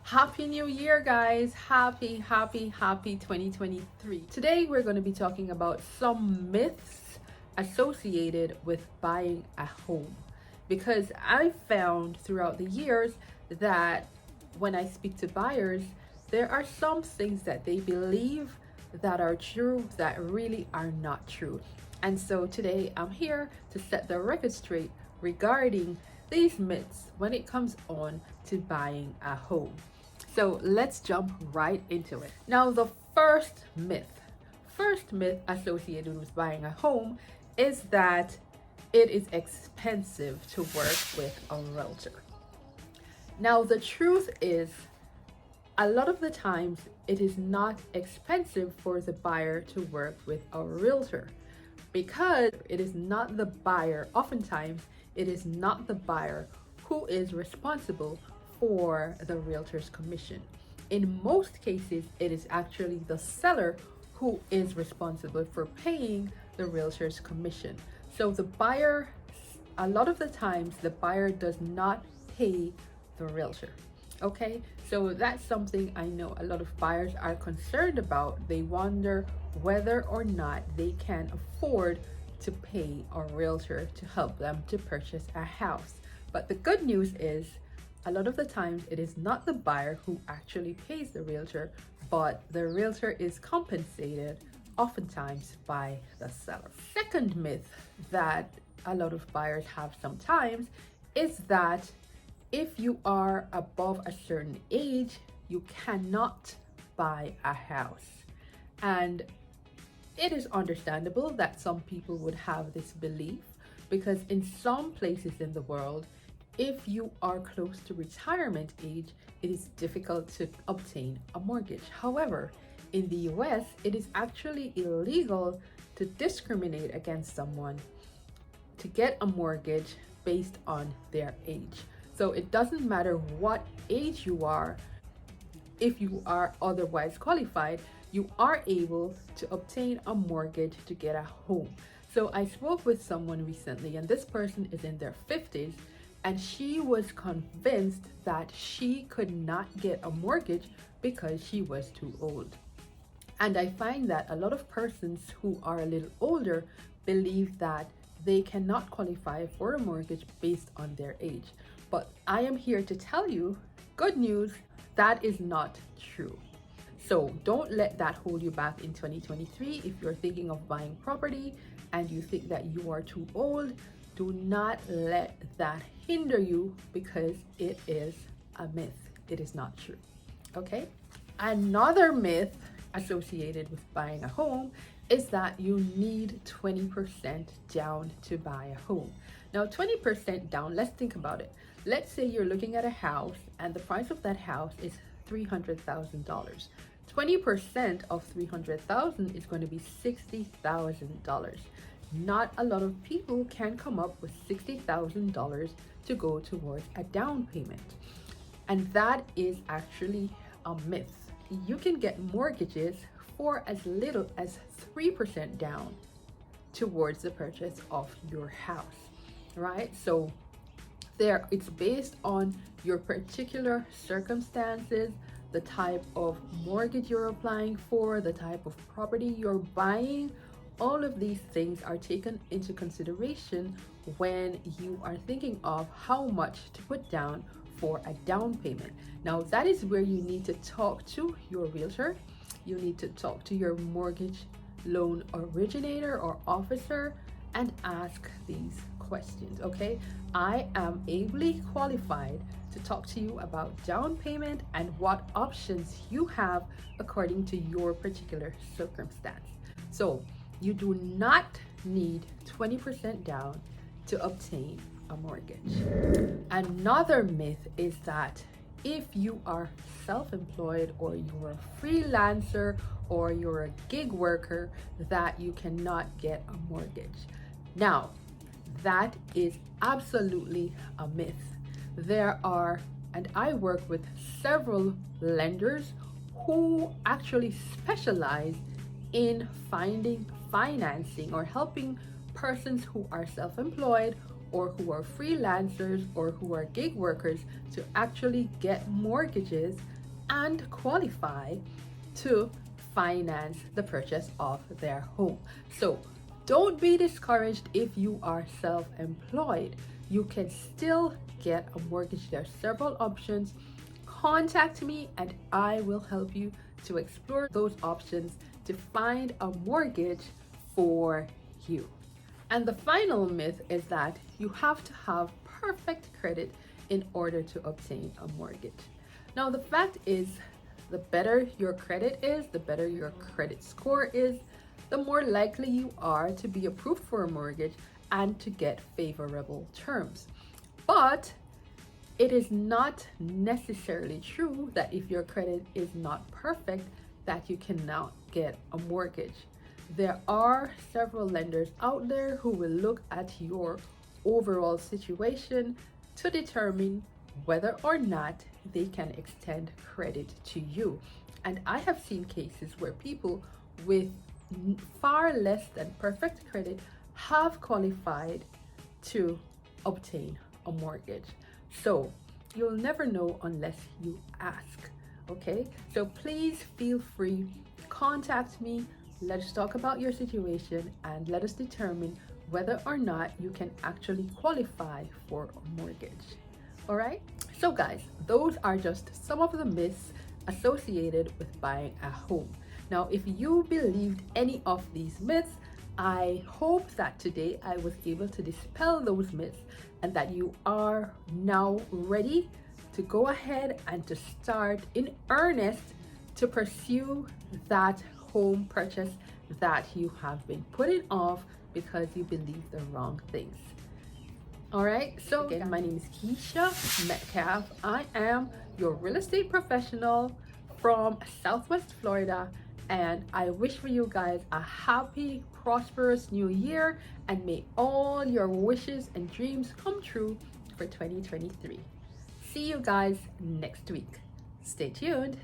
Happy New Year, guys! Happy 2023. Today, we're going to be talking about some myths associated with buying a home. Because I found throughout the years that when I speak to buyers, there are some things that they believe that are true that really are not true. And so today, I'm here to set the record straight regarding these myths when it comes on to buying a home. So let's jump right into it. Now, the first myth associated with buying a home is that it is expensive to work with a realtor. Now, the truth is, a lot of the times it is not expensive for the buyer to work with a realtor because it is not the buyer, oftentimes, it is not the buyer who is responsible for the realtor's commission. In most cases, it is actually the seller who is responsible for paying the realtor's commission. So the buyer, a lot of the times, the buyer does not pay the realtor. Okay, so that's something I know a lot of buyers are concerned about. They wonder whether or not they can afford to pay a realtor to help them to purchase a house. But the good news is, a lot of the times it is not the buyer who actually pays the realtor, but the realtor is compensated oftentimes by the seller. Second myth that a lot of buyers have sometimes is that if you are above a certain age, you cannot buy a house. And it is understandable that some people would have this belief because in some places in the world, if you are close to retirement age, it is difficult to obtain a mortgage. However, in the US, it is actually illegal to discriminate against someone to get a mortgage based on their age. So it doesn't matter what age you are, if you are otherwise qualified, you are able to obtain a mortgage to get a home. So I spoke with someone recently, and this person is in their 50s, and she was convinced that she could not get a mortgage because she was too old. And I find that a lot of persons who are a little older believe that they cannot qualify for a mortgage based on their age. But I am here to tell you, good news, that is not true. So don't let that hold you back in 2023. If you're thinking of buying property and you think that you are too old, do not let that hinder you because it is a myth. It is not true. Okay? Another myth associated with buying a home is that you need 20% down to buy a home. Now, 20% down, let's think about it. Let's say you're looking at a house and the price of that house is $300,000. 20% of $300,000 is going to be $60,000. Not a lot of people can come up with $60,000 to go towards a down payment. And that is actually a myth. You can get mortgages for as little as 3% down towards the purchase of your house, right? So it's based on your particular circumstances, the type of mortgage you're applying for, the type of property you're buying. All of these things are taken into consideration when you are thinking of how much to put down for a down payment. Now, that is where you need to talk to your realtor. You need to talk to your mortgage loan originator or officer and ask these questions, okay? I am ably qualified to talk to you about down payment and what options you have according to your particular circumstance. So you do not need 20% down to obtain a mortgage. Another myth is that if you are self-employed or you're a freelancer or you're a gig worker, that you cannot get a mortgage. Now, that is absolutely a myth. There are, and I work with several lenders who actually specialize in finding financing or helping persons who are self-employed or who are freelancers or who are gig workers to actually get mortgages and qualify to finance the purchase of their home. So don't be discouraged if you are self-employed. You can still get a mortgage. There are several options. Contact me and I will help you to explore those options to find a mortgage for you. And the final myth is that you have to have perfect credit in order to obtain a mortgage. Now, the fact is, the better your credit is, the better your credit score is, the more likely you are to be approved for a mortgage and to get favorable terms. But it is not necessarily true that if your credit is not perfect, that you cannot get a mortgage. There are several lenders out there who will look at your overall situation to determine whether or not they can extend credit to you. And I have seen cases where people with far less than perfect credit have qualified to obtain a mortgage. So you'll never know unless you ask. Okay, so please feel free, contact me. Let's talk about your situation and let us determine whether or not you can actually qualify for a mortgage. All right, so guys, those are just some of the myths associated with buying a home. Now, if you believed any of these myths, I hope that today I was able to dispel those myths and that you are now ready to go ahead and to start in earnest to pursue that home purchase that you have been putting off because you believe the wrong things. All right, so again, my name is Keesha Metcalfe. I am your real estate professional from Southwest Florida, and I wish for you guys a happy, prosperous new year, and may all your wishes and dreams come true for 2023. See you guys next week. Stay tuned.